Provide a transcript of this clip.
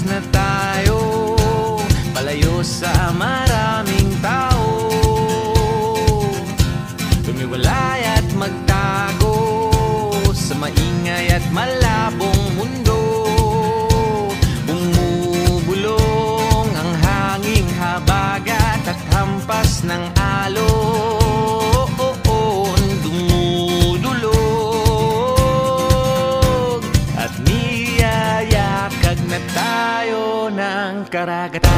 na tayo, palayo sa maraming tao. Tumiwalay at magtago sa maingay at malabong mundo. Bumubulong ang hanging habagat at hampas ng alon. Dumudulog at niyayakag na tayo ng karagatan.